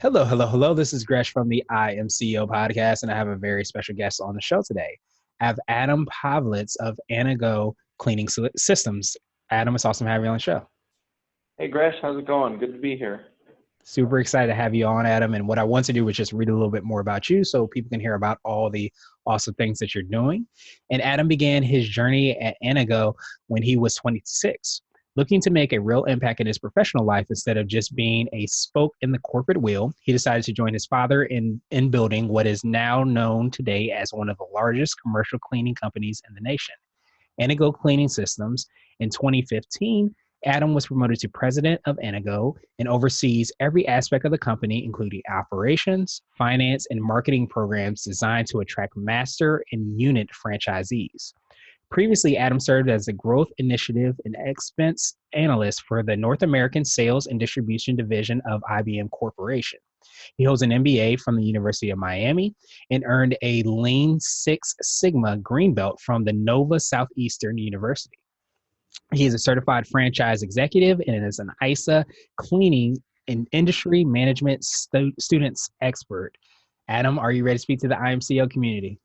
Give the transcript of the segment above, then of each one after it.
Hello, hello, hello. This is Gresh from the IMCO podcast, and I have a very special guest on the show today. I have Adam Povlitz of Anago Cleaning Systems. Adam, it's awesome having you on the show. Hey Gresh, how's it going? Good to be here. Super excited to have you on, Adam. And what I want to do is just read a little bit more about you so people can hear about all the awesome things that you're doing. And Adam began his journey at Anago when he was 26. Looking to make a real impact in his professional life instead of just being a spoke in the corporate wheel, he decided to join his father in building what is now known today as one of the largest commercial cleaning companies in the nation, Anago Cleaning Systems. In 2015, Adam was promoted to President of Anago and oversees every aspect of the company, including operations, finance, and marketing programs designed to attract master and unit franchisees. Previously, Adam served as the Growth Initiative and Expense Analyst for the North American Sales and Distribution Division of IBM Corporation. He holds an MBA from the University of Miami and earned a Lean Six Sigma Green Belt from the Nova Southeastern University. He is a certified franchise executive and is an ISSA cleaning and industry management students expert. Adam, are you ready to speak to the IMCO community?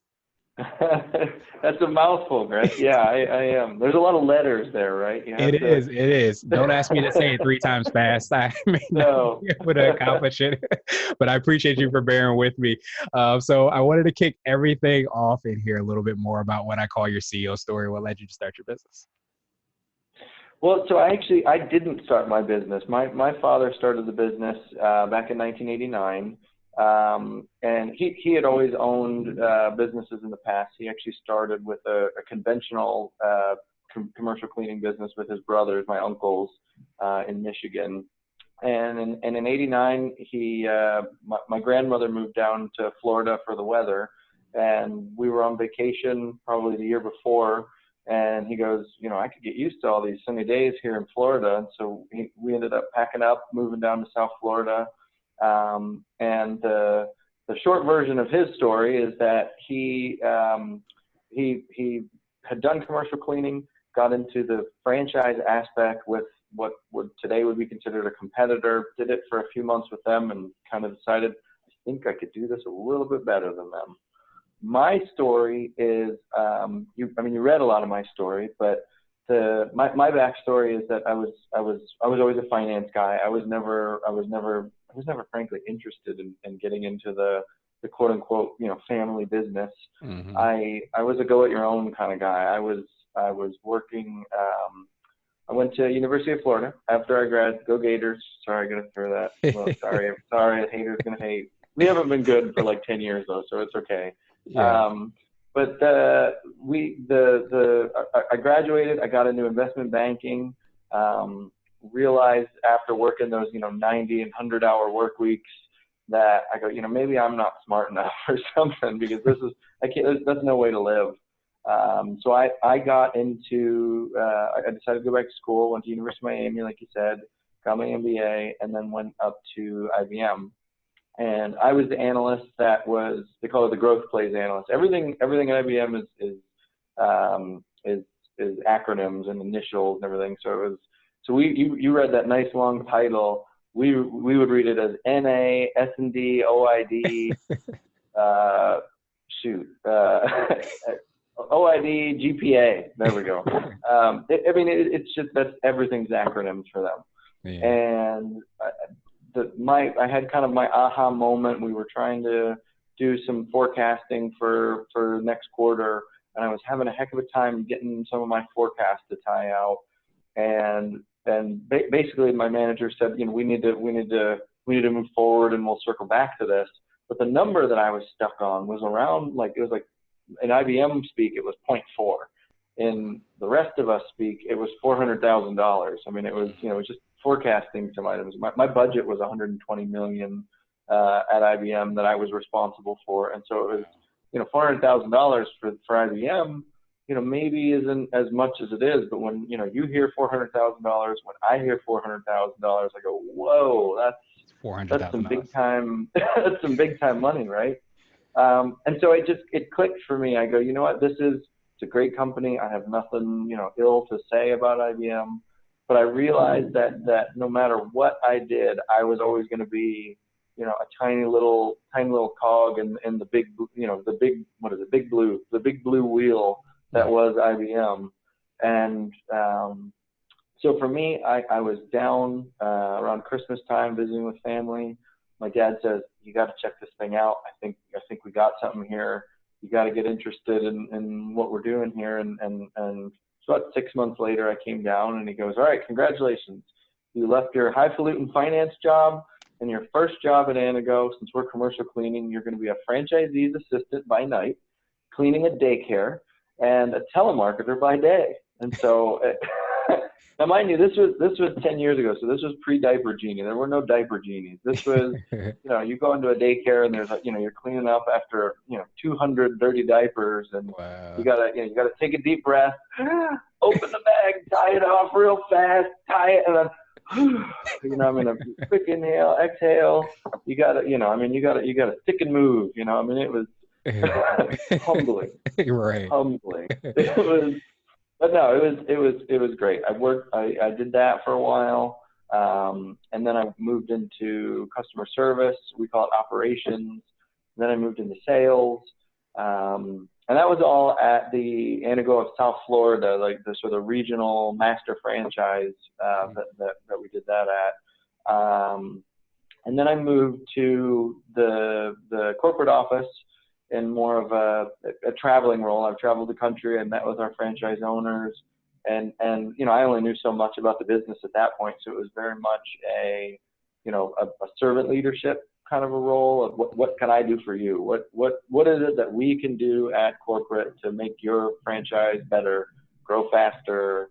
That's a mouthful, Greg. Yeah, I am. There's a lot of letters there, right? It is. Don't ask me to say it 3 times fast. I may not be able to accomplish it, but I appreciate you for bearing with me. So I wanted to kick everything off and hear a little bit more about what I call your CEO story. What led you to start your business? Well, so I didn't start my business. My father started the business back in 1989. And he had always owned businesses in the past. He actually started with a conventional commercial cleaning business with his brothers, my uncles, in Michigan. And in '89, my grandmother moved down to Florida for the weather, and we were on vacation probably the year before. And he goes, I could get used to all these sunny days here in Florida. And so we ended up packing up, moving down to South Florida. And the short version of his story is that he had done commercial cleaning, got into the franchise aspect with what today would be considered a competitor, did it for a few months with them, and kind of decided, I think I could do this a little bit better than them. My story is, you read a lot of my story, but my backstory is that I was always a finance guy. I was never frankly interested in getting into the quote unquote, family business. Mm-hmm. I was a go at your own kind of guy. I was working, I went to University of Florida after I graduated. Go Gators. Sorry, I got to throw that. Well, sorry, the haters going to hate. We haven't been good for like 10 years though, so it's okay. Yeah. But I graduated, I got into investment banking, realized after working those, 90 and 100-hour work weeks that I go, maybe I'm not smart enough or something, because that's no way to live. So I got into, I decided to go back to school, went to University of Miami, like you said, got my MBA, and then went up to IBM. And I was the analyst they call it the growth plays analyst. Everything at IBM is acronyms and initials and everything. So you read that nice long title. We would read it as NA, S&D, OID, OID, GPA. There we go. It's just that everything's acronyms for them. Yeah. And I had kind of my aha moment. We were trying to do some forecasting for next quarter, and I was having a heck of a time getting some of my forecasts to tie out. And basically, my manager said, we need to move forward, and we'll circle back to this. But the number that I was stuck on was around in IBM speak, it was 0.4. In the rest of us speak, it was $400,000. It was just forecasting some items. My budget was $120 million at IBM that I was responsible for, and so it was $400,000 for IBM. Maybe isn't as much as it is, but when you hear $400,000, when I hear $400,000, I go, whoa, that's some big time. That's some big time money, right? And so it clicked for me. I go, you know what? It's a great company. I have nothing ill to say about IBM. But I realized that no matter what I did, I was always going to be, a tiny little cog in the big, big blue wheel that was IBM. And so for me, I was down around Christmas time visiting with family. My dad says, "You got to check this thing out. I think we got something here. You got to get interested in what we're doing here." And so about 6 months later, I came down, and he goes, "All right, congratulations. You left your highfalutin finance job, and your first job at Anago, since we're commercial cleaning, you're going to be a franchisee's assistant by night, cleaning a daycare, and a telemarketer by day." And so, now mind you, this was 10 years ago, so this was pre-diaper genie. There were no diaper genies. This was, you go into a daycare and there's you're cleaning up after 200 dirty diapers, and Wow. you gotta take a deep breath, open the bag, tie it off real fast, tie it, and then a quick inhale, exhale. You gotta stick and move. It was humbling. Right. Humbling. But no, it was great. I did that for a while, and then I moved into customer service. We call it operations. Then I moved into sales, and that was all at the Anago of South Florida, like the sort of regional master franchise that we did that at. And then I moved to the corporate office in more of a traveling role. I've traveled the country. I met with our franchise owners, and I only knew so much about the business at that point, so it was very much a servant leadership kind of a role of what can I do for you? What is it that we can do at corporate to make your franchise better, grow faster,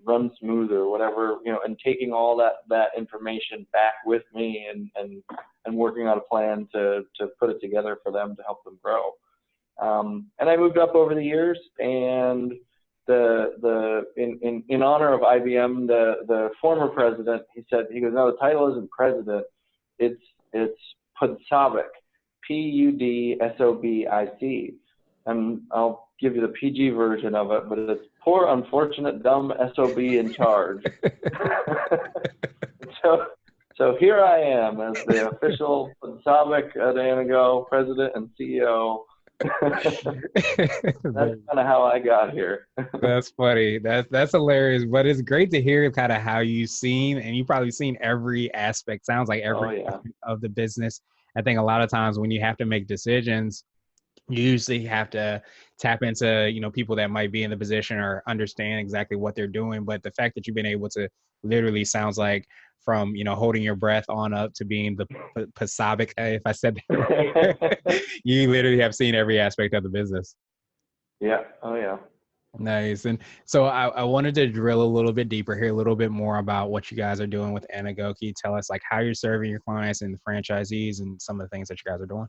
run smoother, whatever, and taking all that information back with me and working on a plan to put it together for them to help them grow. And I moved up over the years, and in honor of IBM, the former president, he goes, "No, the title isn't president, it's Pudsovic, Pudsobic. And I'll give you the PG version of it, but it's poor, unfortunate, dumb SOB in charge." So here I am as the official Pudsovic at Anago, president and CEO. That's kind of how I got here. That's funny. That's hilarious. But it's great to hear kind of how you've seen, and you've probably seen every aspect. Sounds like every aspect of the business. I think a lot of times when you have to make decisions, you usually have to tap into, people that might be in the position or understand exactly what they're doing. But the fact that you've been able to literally, sounds like, from, holding your breath on up to being the Pasabic, if I said that right, you literally have seen every aspect of the business. Yeah. Oh, yeah. Nice. And so I wanted to drill a little bit deeper, hear a little bit more about what you guys are doing with Anago. Can you tell us how you're serving your clients and the franchisees and some of the things that you guys are doing?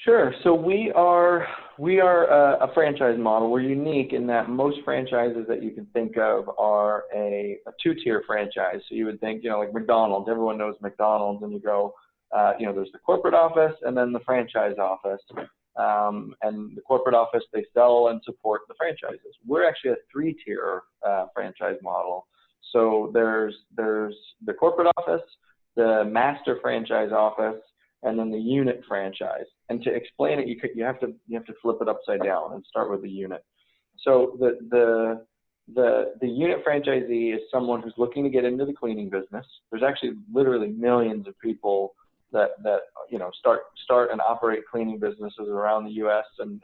Sure. So we are a franchise model. We're unique in that most franchises that you can think of are a two-tier franchise. So you would think, like McDonald's. Everyone knows McDonald's, and you go, there's the corporate office and then the franchise office. And the corporate office, they sell and support the franchises. We're actually a three-tier franchise model. So there's the corporate office, the master franchise office, and then the unit franchise. And to explain it, you have to flip it upside down and start with the unit. So the unit franchisee is someone who's looking to get into the cleaning business. There's actually literally millions of people that start and operate cleaning businesses around the U.S. and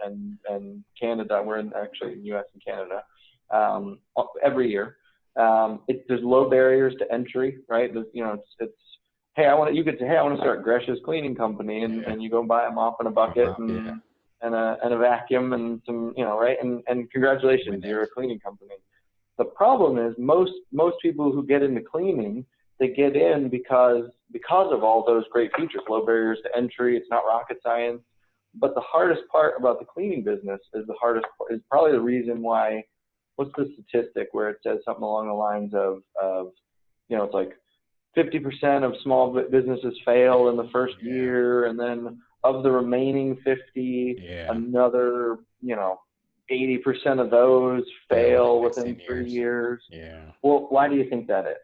Canada. We're actually in U.S. and Canada every year. There's low barriers to entry, right? It's hey, I want to start Gresh's cleaning company, and you go buy a mop and a bucket and a vacuum and some, right? And congratulations, you're a cleaning company. The problem is most people who get into cleaning, they get in because of all those great features, low barriers to entry. It's not rocket science. But the hardest part about the cleaning business is probably the reason why. What's the statistic where it says something along the lines of it's like 50% of small businesses fail in the first year, and then of the remaining 50, another 80% of those fail within 3 years. Yeah. Well, why do you think that is?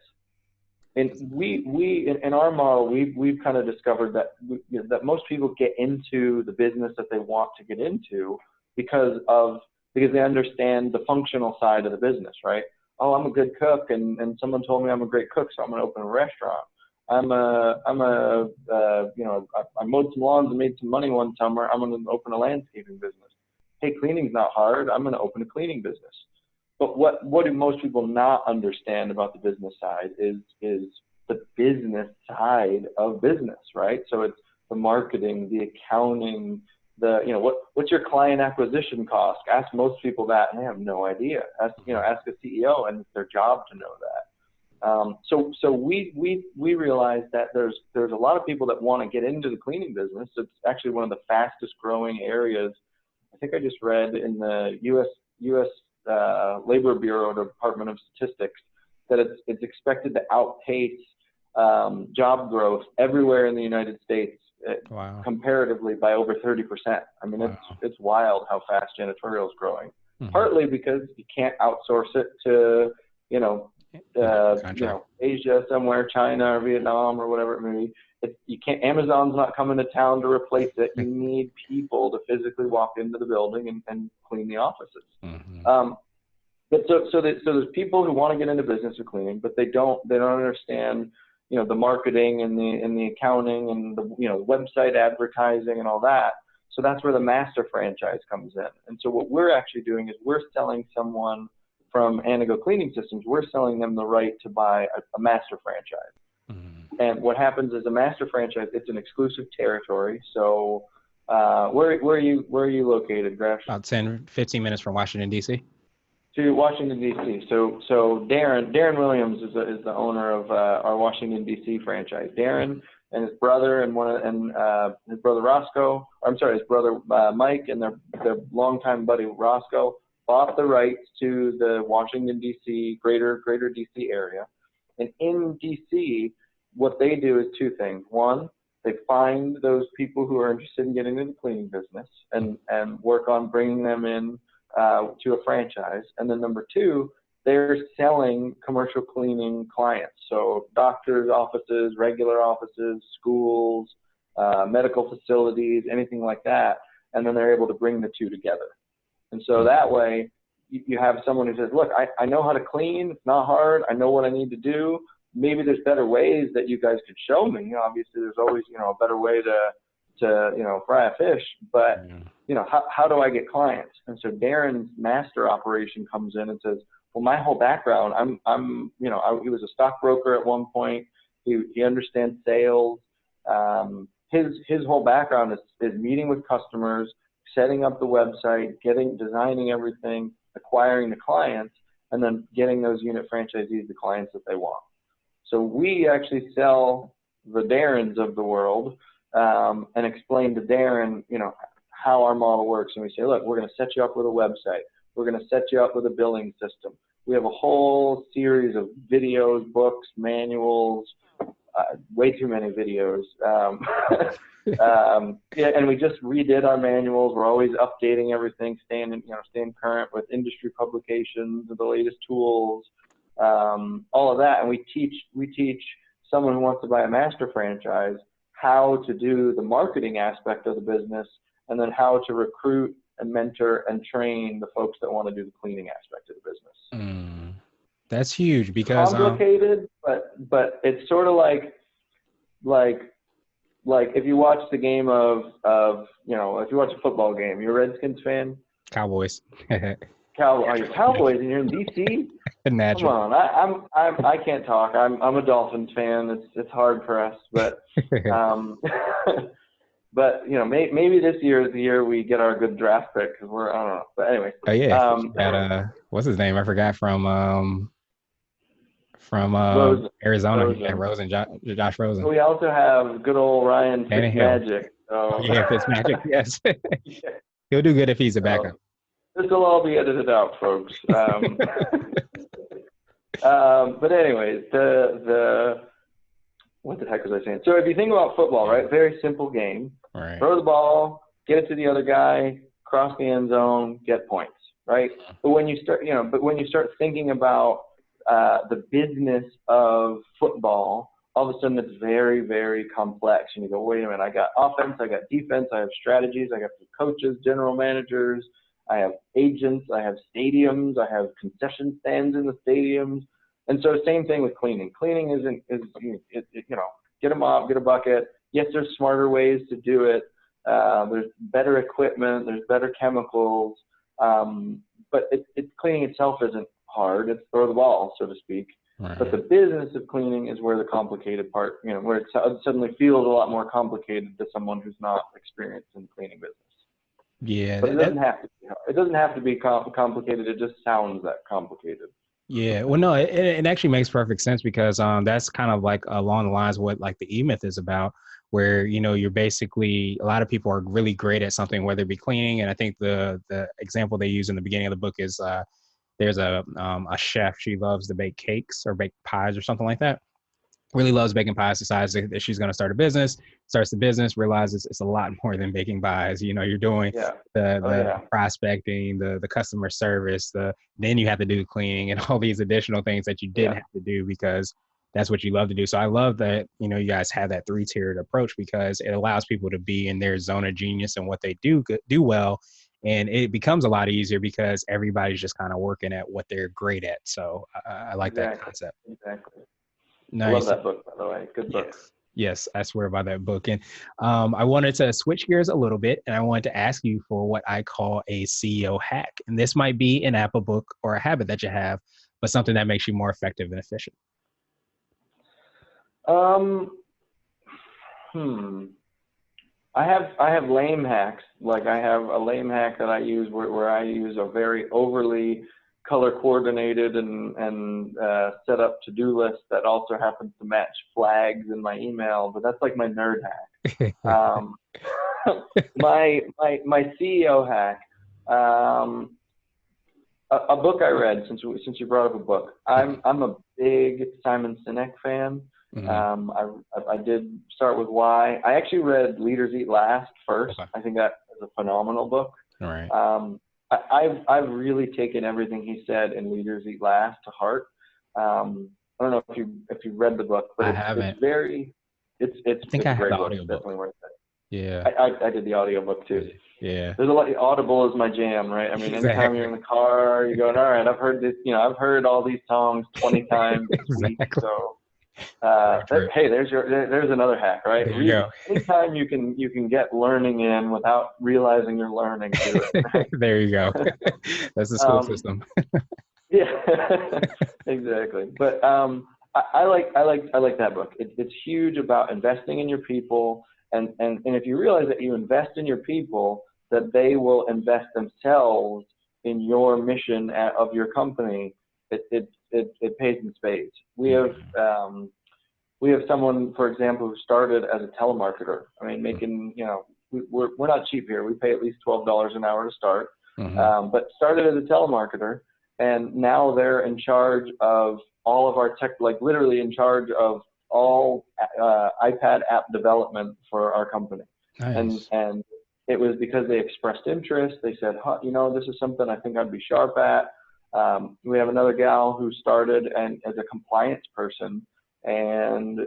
And in our model, we've kind of discovered that that most people get into the business that they want to get into because they understand the functional side of the business, right? Oh, I'm a good cook, and someone told me I'm a great cook, so I'm going to open a restaurant. I mowed some lawns and made some money one summer. I'm going to open a landscaping business. Hey, cleaning's not hard. I'm going to open a cleaning business. But what do most people not understand about the business side is the business side of business, right? So it's the marketing, the accounting, what's your client acquisition cost? Ask most people that, and they have no idea. Ask a CEO, and it's their job to know that. So we realized that there's a lot of people that want to get into the cleaning business. It's actually one of the fastest growing areas. I think I just read in the U.S. Labor Bureau, Department of Statistics, that it's expected to outpace job growth everywhere in the United States. Wow. Comparatively by over 30%. I mean, wow. It's wild how fast janitorial is growing. Mm-hmm. Partly because you can't outsource it to, Asia somewhere, China or Vietnam or whatever it may be. You can't. Amazon's not coming to town to replace it. You need people to physically walk into the building and clean the offices. Mm-hmm. But so there's people who want to get into business of cleaning, but they don't understand, the marketing and the accounting and the website advertising and all that. So that's where the master franchise comes in. And so what we're actually doing is we're selling someone from Anago Cleaning Systems, we're selling them the right to buy a master franchise. Mm-hmm. And what happens is a master franchise, it's an exclusive territory. So where are you located, Gresh? About 10-15 minutes from Washington, D.C. To Washington, D.C. So Darren Williams is the owner of our Washington, D.C. franchise. Darren and his brother his brother Mike and their longtime buddy Roscoe bought the rights to the Washington, D.C. greater D.C. area. And in D.C., what they do is two things. One, they find those people who are interested in getting into the cleaning business and work on bringing them in to a franchise. And then number two, they're selling commercial cleaning clients. So doctors' offices, regular offices, schools, medical facilities, anything like that. And then they're able to bring the two together. And so that way you have someone who says, look, I know how to clean. It's not hard. I know what I need to do. Maybe there's better ways that you guys could show me. Obviously there's always, a better way to fry a fish, but how do I get clients? And so Darren's master operation comes in and says, well, my whole background, he was a stockbroker at one point. He understands sales. His whole background is meeting with customers, setting up the website, designing everything, acquiring the clients, and then getting those unit franchisees the clients that they want. So we actually sell the Darrens of the world and explain to Darren, how our model works. And we say, look, we're going to set you up with a website. We're going to set you up with a billing system. We have a whole series of videos, books, manuals, way too many videos. And we just redid our manuals. We're always updating everything, staying current with industry publications, the latest tools, all of that. And we teach someone who wants to buy a master franchise how to do the marketing aspect of the business, and then how to recruit and mentor and train the folks that want to do the cleaning aspect of the business. That's huge because complicated, but it's sort of like if you watch the game of if you watch a football game, you're a Redskins fan? Cowboys. Are you Cowboys and you're in DC? Natural. Come on, I can't talk. I'm a Dolphins fan. It's hard for us, but but maybe this year is the year we get our good draft pick because I don't know. But anyway. Oh yeah. What's his name? I forgot from Arizona. Rosen. Josh Rosen. We also have good old Ryan Fitzmagic. So. Yeah, Fitzmagic. Yes. He'll do good if he's a backup. This will all be edited out, folks. But anyways, what the heck was I saying? So if you think about football, right? Very simple game. Right. Throw the ball, get it to the other guy, cross the end zone, get points, right? But when you start, thinking about the business of football, all of a sudden it's very, very complex. And you go, wait a minute, I got offense, I got defense, I have strategies, I got coaches, general managers, I have agents, I have stadiums, I have concession stands in the stadiums. And so same thing with cleaning. Cleaning get a mop, get a bucket. Yes, there's smarter ways to do it. There's better equipment, there's better chemicals. But cleaning itself isn't hard. It's throw the ball, so to speak. Right. But the business of cleaning is where the complicated part, where it suddenly feels a lot more complicated to someone who's not experienced in the cleaning business. Yeah. But it doesn't have to be hard. It doesn't have to be complicated. It just sounds that complicated. Yeah, well, no, it actually makes perfect sense because that's kind of like along the lines of what like the E-Myth is about, where, you're basically, a lot of people are really great at something, whether it be cleaning. And I think the example they use in the beginning of the book is there's a chef. She loves to bake cakes or bake pies or something like that. Really loves baking pies, decides that she's going to start a business, starts the business, realizes it's a lot more than baking pies. You're doing the prospecting, the customer service, then you have to do the cleaning and all these additional things that you didn't have to do because that's what you love to do. So I love that, you guys have that 3-tiered approach because it allows people to be in their zone of genius and what they do well. And it becomes a lot easier because everybody's just kind of working at what they're great at. So I like that concept. Exactly. Nice. I love that book, by the way. Good book. Yes, I swear by that book. And I wanted to switch gears a little bit, and I wanted to ask you for what I call a CEO hack. And this might be an Apple book or a habit that you have, but something that makes you more effective and efficient. I have lame hacks. Like I have a lame hack that I use where I use a very overly color coordinated and set up to-do list that also happens to match flags in my email, but that's like my nerd hack. My CEO hack, a book I read since you brought up a book. I'm a big Simon Sinek fan. Mm-hmm. I did start with Why. I actually read Leaders Eat Last first. Okay. I think that is a phenomenal book. All right. I've really taken everything he said in Leaders Eat Last to heart. I don't know if you read the book, but it's very. I think I have the audiobook. Definitely worth it. Yeah. I did the audiobook too. Yeah. There's a lot. Audible is my jam, right? I mean, anytime you're in the car, you're going, all right, I've heard this. I've heard all these songs 20 times this week. So, hey, there's another hack, right? There you go. Anytime you can get learning in without realizing you're learning, do it. Right? There you go. That's the school system. Yeah, exactly. But I like that book. It's huge about investing in your people, and if you realize that you invest in your people, that they will invest themselves in your mission of your company. It pays in spades. We have someone, for example, who started as a telemarketer. I mean, making, we're not cheap here. We pay at least $12 an hour to start, but started as a telemarketer, and now they're in charge of all of our tech, like literally in charge of all iPad app development for our company. Nice. And it was because they expressed interest. They said, this is something I think I'd be sharp at. We have another gal who started as a compliance person, and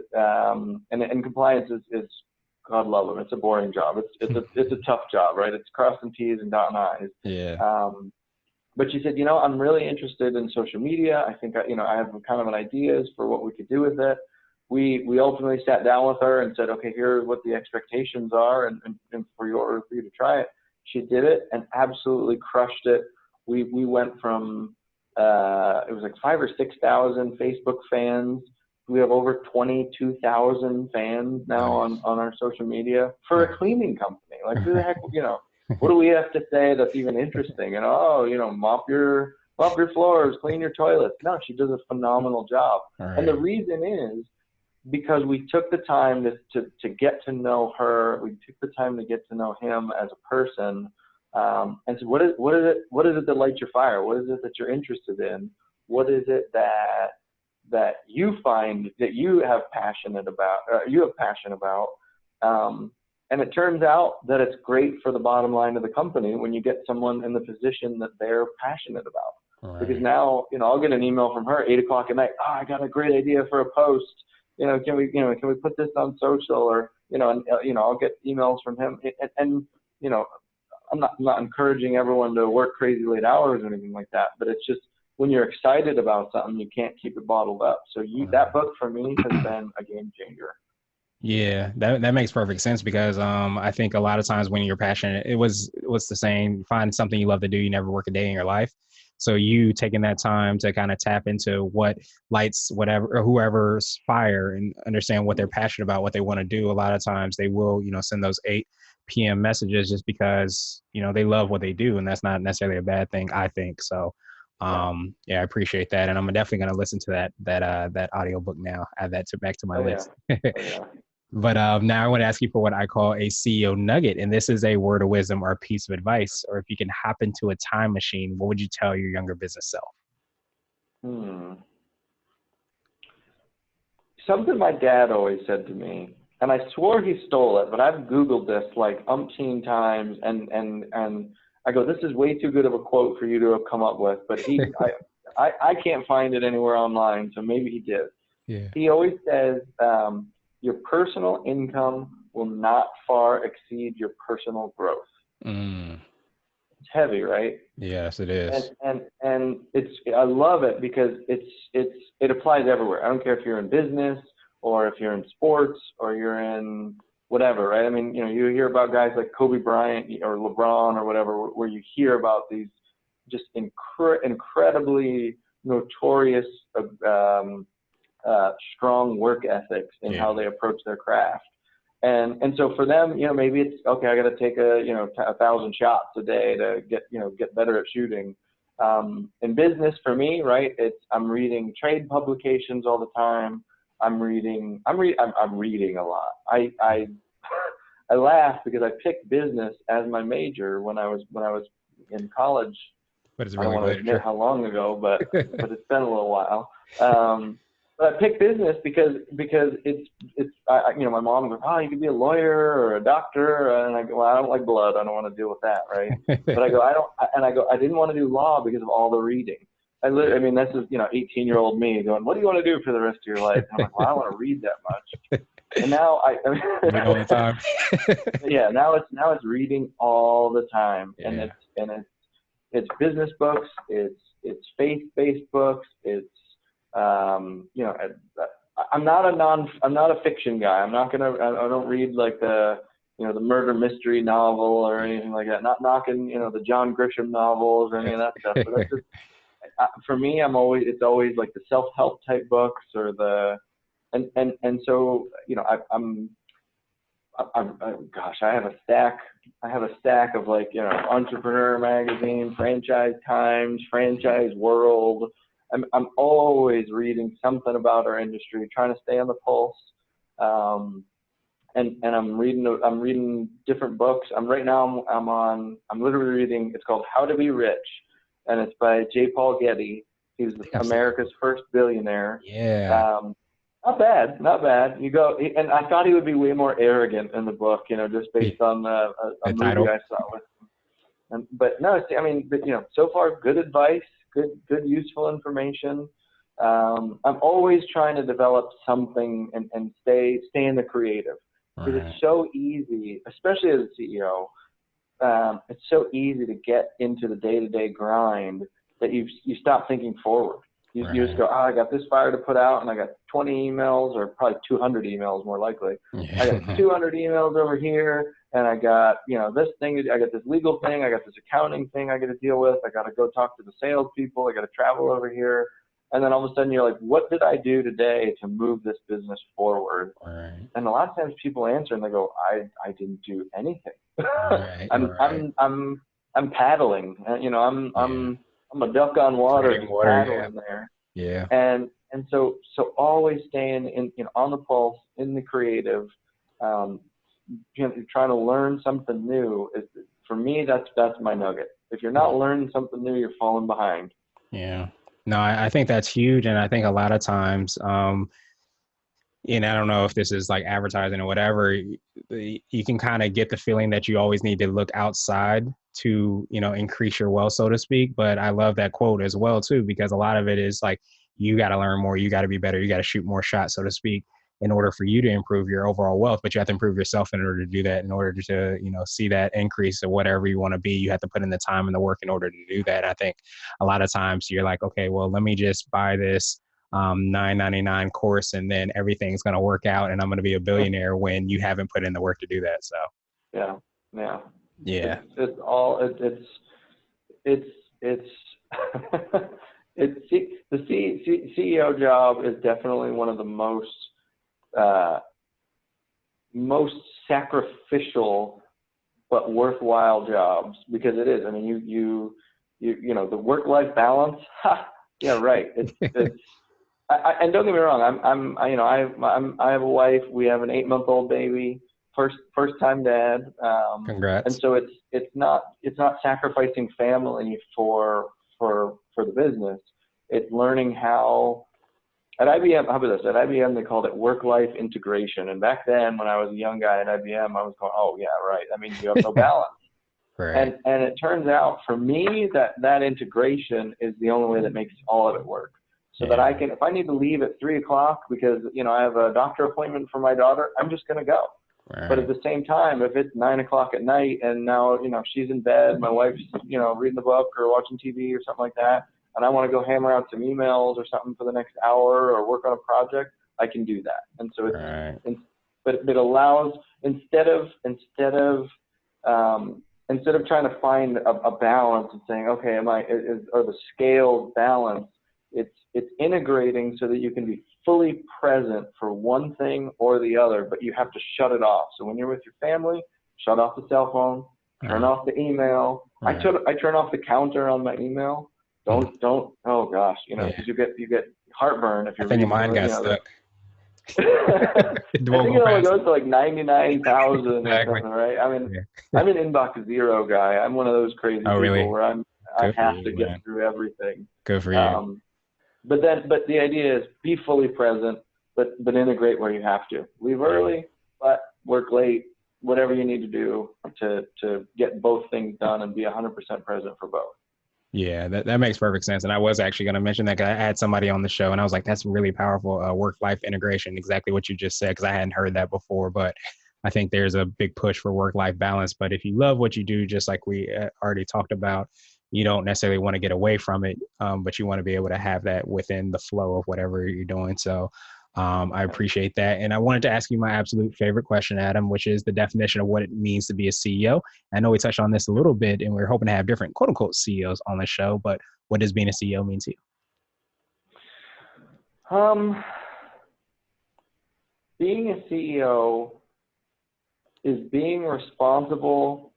compliance is God love them. It's a boring job. It's a tough job, right? It's crossing T's and dotting I's. Yeah. But she said, I'm really interested in social media. I think I have kind of an ideas for what we could do with it. We ultimately sat down with her and said, okay, here's what the expectations are, and for you to try it. She did it and absolutely crushed it. We went from it was like 5,000 or 6,000 Facebook fans. We have over 22,000 fans now on our social media for a cleaning company. Like, who the heck, what do we have to say that's even interesting? Mop your floors, clean your toilets. No, she does a phenomenal job. Right. And the reason is because we took the time to get to know her. We took the time to get to know him as a person. And so what is it that lights your fire? What is it that you're interested in? What is it that you find that you have passion about? And it turns out that it's great for the bottom line of the company when you get someone in the position that they're passionate about. Right. Because now, I'll get an email from her at 8:00 at night. Oh, I got a great idea for a post. Can we put this on social, or, I'll get emails from him. And I'm not encouraging everyone to work crazy late hours or anything like that, but it's just when you're excited about something, you can't keep it bottled up. So that book for me has been a game changer. Yeah, that makes perfect sense, because I think a lot of times when you're passionate, what's the saying, find something you love to do, you never work a day in your life. So you taking that time to kind of tap into what lights whatever or whoever's fire and understand what they're passionate about, what they want to do. A lot of times they will, send those 8 p.m. messages just because, they love what they do, and that's not necessarily a bad thing, I think. So yeah, I appreciate that, and I'm definitely going to listen to that audiobook now. Add that back to my list. Yeah. But now I want to ask you for what I call a CEO nugget. And this is a word of wisdom or a piece of advice. Or if you can hop into a time machine, what would you tell your younger business self? Something my dad always said to me, and I swore he stole it, but I've Googled this like umpteen times, and I go, this is way too good of a quote for you to have come up with. But I can't find it anywhere online, so maybe he did. Yeah. He always says, your personal income will not far exceed your personal growth. It's heavy, right? Yes, it is. And I love it because it applies everywhere. I don't care if you're in business or if you're in sports or you're in whatever, right? I mean, you hear about guys like Kobe Bryant or LeBron or whatever, where you hear about these just incredibly notorious strong work ethics in how they approach their craft. And so for them, maybe it's okay, I got to take 1,000 shots a day to get better at shooting. In business for me, right, I'm reading trade publications all the time. I'm reading a lot. I laugh because I picked business as my major when I was in college. But it's I don't want to admit how long ago, but it's been a little while. But I picked business because it's my mom goes, oh, you could be a lawyer or a doctor, and I go, well, I don't like blood, I don't want to deal with that, right? But I didn't want to do law because of all the reading. This is 18-year-old me going, what do you want to do for the rest of your life? And I'm like, well, I don't want to read that much. And now all the time. Yeah, now it's reading all the time, and it's business books, it's faith-based books, it's I'm not a fiction guy. I don't read like the murder mystery novel or anything like that. Not knocking, the John Grisham novels or any of that stuff. But that's just, for me, it's always like the self-help type books or and so, gosh, I have a stack of like, Entrepreneur Magazine, Franchise Times, Franchise World. I'm always reading something about our industry, trying to stay on the pulse. And I'm reading different books. I'm literally reading, it's called How to Be Rich, and it's by J. Paul Getty. He's America's first billionaire. Yeah. Not bad. You go, and I thought he would be way more arrogant in the book, just based on a movie title I saw with him. But no, so far, good advice, good useful information. I'm always trying to develop something and stay in the creative, because it's so easy, especially as a CEO. It's so easy to get into the day-to-day grind that you stop thinking forward. You just go, I got this fire to put out, and I got 20 emails, or probably 200 emails more likely. I got 200 emails over here, and I got, this thing, I got this legal thing, I got this accounting thing I got to deal with, I got to go talk to the salespeople, I got to travel over here. And then all of a sudden you're like, what did I do today to move this business forward? Right. And a lot of times people answer and they go, I didn't do anything. Right, I'm paddling. I'm a duck on water, paddling there. Yeah. And so always staying in, on the pulse, in the creative, trying to learn something new. For me, that's my nugget. If you're not learning something new, you're falling behind. Yeah. No, I think that's huge. And I think a lot of times, and I don't know if this is like advertising or whatever, you can kind of get the feeling that you always need to look outside to, increase your wealth, so to speak. But I love that quote as well, too, because a lot of it is like, you got to learn more, you got to be better, you got to shoot more shots, so to speak, in order for you to improve your overall wealth. But you have to improve yourself in order to do that, in order to, see that increase of whatever you want to be. You have to put in the time and the work in order to do that. I think a lot of times you're like, okay, well, let me just buy this $9.99 course and then everything's going to work out and I'm going to be a billionaire, when you haven't put in the work to do that. So yeah. It's the CEO job is definitely one of the most sacrificial but worthwhile jobs, because it is. I mean, you the work-life balance. Yeah, right. And don't get me wrong. I have a wife. We have an 8-month-old baby. First time dad. Congrats. And so it's not sacrificing family for the business. It's learning how. At IBM, how about this? At IBM, they called it work-life integration. And back then, when I was a young guy at IBM, I was going, oh yeah, right. That means you have no balance. Right. And it turns out for me that integration is the only way that makes all of it work. So that I can, if I need to leave at 3:00 because I have a doctor appointment for my daughter, I'm just going to go. Right. But at the same time, if it's 9:00 at night and now she's in bed, my wife's reading the book or watching TV or something like that, and I want to go hammer out some emails or something for the next hour or work on a project, I can do that. And so but it allows, instead of trying to find a balance and saying, okay, or the scale balance, it's integrating so that you can be fully present for one thing or the other, but you have to shut it off. So when you're with your family, shut off the cell phone, turn off the email. I turn off the counter on my email. Don't. Oh gosh, because you get heartburn if you're. I think mine got stuck. I think it only goes to like 99,000 or something, right? I mean, I'm an inbox zero guy. I'm one of those crazy people where I have to get through everything. Good for you. But the idea is be fully present, but integrate where you have to. Leave early, but work late. Whatever you need to do to get both things done and be 100% present for both. Yeah, that makes perfect sense. And I was actually going to mention that, because I had somebody on the show and I was like, that's really powerful, work-life integration, exactly what you just said, because I hadn't heard that before. But I think there's a big push for work-life balance. But if you love what you do, just like we already talked about, you don't necessarily want to get away from it, but you want to be able to have that within the flow of whatever you're doing. So I appreciate that. And I wanted to ask you my absolute favorite question, Adam, which is the definition of what it means to be a CEO. I know we touched on this a little bit, and we're hoping to have different quote unquote CEOs on the show, but what does being a CEO mean to you? Being a CEO is being responsible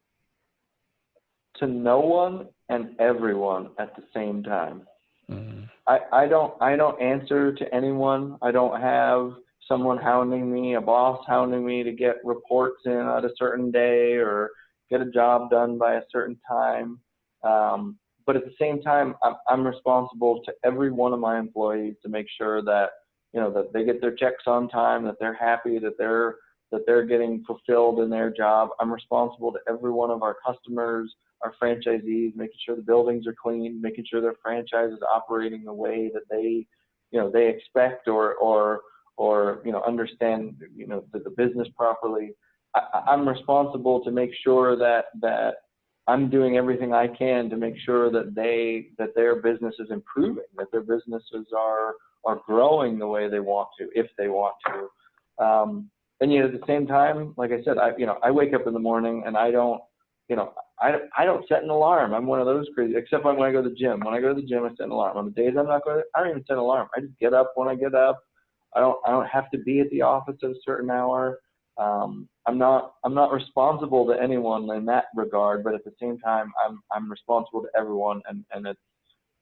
to no one and everyone at the same time. I don't answer to anyone. I don't have someone hounding me, a boss hounding me to get reports in at a certain day or get a job done by a certain time. But at the same time, I'm responsible to every one of my employees to make sure that that they get their checks on time, that they're happy, that they're getting fulfilled in their job. I'm responsible to every one of our customers, our franchisees, making sure the buildings are clean, making sure their franchise is operating the way that they expect or understand, the business properly. I'm responsible to make sure that I'm doing everything I can to make sure that their business is improving, that their businesses are growing the way they want to, if they want to. And yet at the same time, like I said, I wake up in the morning and I don't set an alarm. I'm one of those crazy, except when I go to the gym. When I go to the gym, I set an alarm. On the days I'm not going, I don't even set an alarm. I just get up when I get up. I don't have to be at the office at a certain hour. I'm not responsible to anyone in that regard, but at the same time, I'm responsible to everyone, and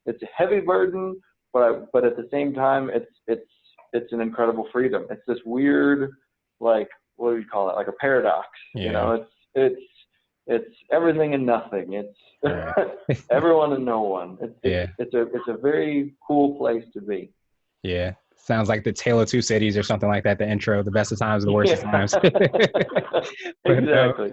it's a heavy burden, but at the same time, it's an incredible freedom. It's this weird, like, what do you call it? Like a paradox. Yeah. It's everything and nothing. It's everyone and no one. It's a very cool place to be. Yeah. Sounds like the Tale of Two Cities or something like that, the intro, the best of times, the worst of times. But Exactly.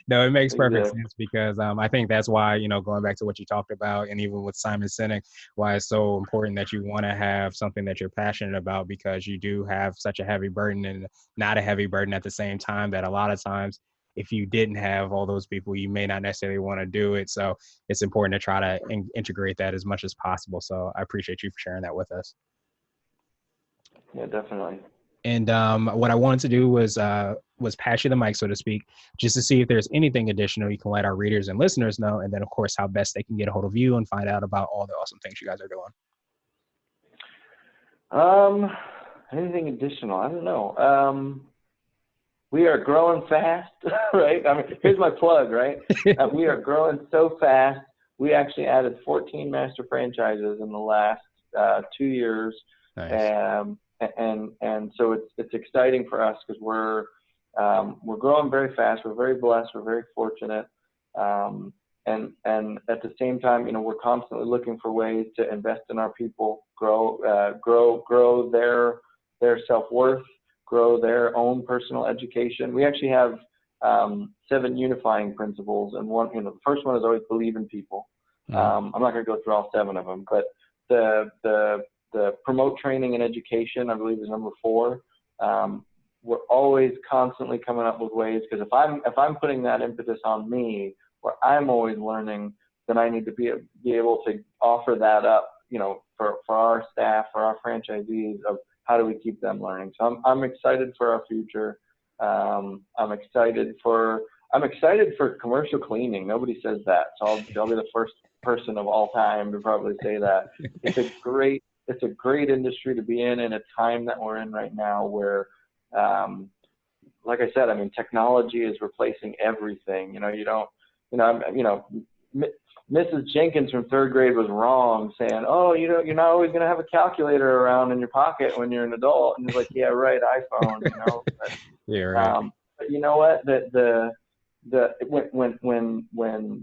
no, it makes perfect Exactly. sense because I think that's why, going back to what you talked about, and even with Simon Sinek, why it's so important that you want to have something that you're passionate about, because you do have such a heavy burden and not a heavy burden at the same time, that a lot of times, if you didn't have all those people, you may not necessarily want to do it. So it's important to try to integrate that as much as possible. So I appreciate you for sharing that with us. Yeah, definitely. And what I wanted to do was pass you the mic, so to speak, just to see if there's anything additional you can let our readers and listeners know, and then of course how best they can get a hold of you and find out about all the awesome things you guys are doing. Anything additional? I don't know. We are growing fast, right? I mean, here's my plug, right? We are growing so fast. We actually added 14 master franchises in the last 2 years. Nice. And so it's exciting for us because we're growing very fast. We're very blessed. We're very fortunate. And at the same time, we're constantly looking for ways to invest in our people, grow their self-worth, grow their own personal education. We actually have 7 unifying principles, and one, the first one is always believe in people. I'm not going to go through all 7 of them, but the promote training and education, I believe, is number 4. We're always constantly coming up with ways, because if I'm putting that impetus on me, where I'm always learning, then I need to be able to offer that up, for our staff, for our franchisees, of how do we keep them learning. So I'm excited for our future. I'm excited for commercial cleaning. Nobody says that, so I'll be the first person of all time to probably say that. It's a great industry to be in a time that we're in right now, where, like I said, I mean, technology is replacing everything. Mrs. Jenkins from 3rd grade was wrong saying, "Oh, you're not always going to have a calculator around in your pocket when you're an adult." And it's like, yeah, right, iPhone, But, Yeah, right. But you know what? When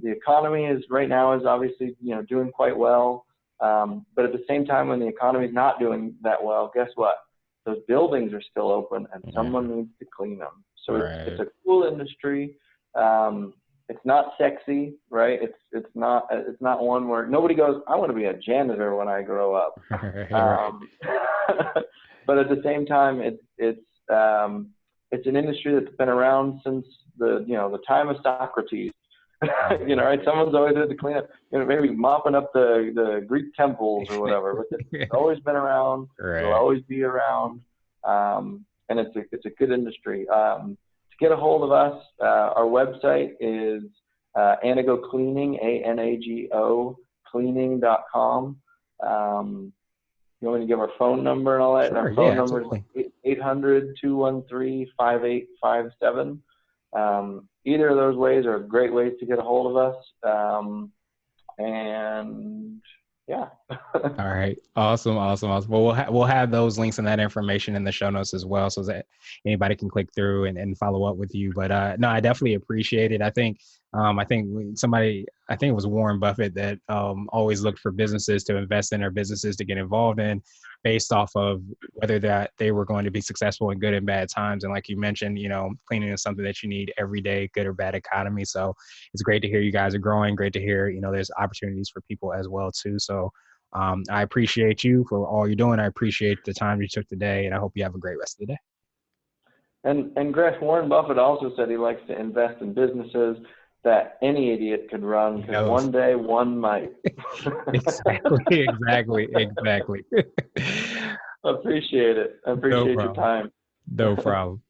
the economy is right now is obviously doing quite well, but at the same time, when the economy is not doing that well, guess what? Those buildings are still open, and someone needs to clean them. So it's a cool industry. It's not sexy, right? It's not one where nobody goes, "I want to be a janitor when I grow up." But at the same time, it's an industry that's been around since the time of Socrates. Right? Someone's always had to clean up, maybe mopping up the Greek temples or whatever. But it's always been around. Right. It'll always be around, and it's a good industry. To get a hold of us, our website is Anago Cleaning, ANAGO Cleaning.com. You want me to give our phone number and all that? Sure, Our phone number absolutely. is 800-213-5857. Either of those ways are great ways to get a hold of us. And yeah. All right. Awesome. Well, we'll have those links and that information in the show notes as well, so that anybody can click through and follow up with you. But no, I definitely appreciate it. I think it was Warren Buffett that always looked for businesses to invest in, or businesses to get involved in, based off of whether that they were going to be successful in good and bad times. And like you mentioned, cleaning is something that you need every day, good or bad economy. So it's great to hear you guys are growing. Great to hear, there's opportunities for people as well too. So I appreciate you for all you're doing. I appreciate the time you took today, and I hope you have a great rest of the day. And Greg, Warren Buffett also said he likes to invest in businesses that any idiot could run, because one day one might. Exactly. Appreciate it. I appreciate your time. No problem.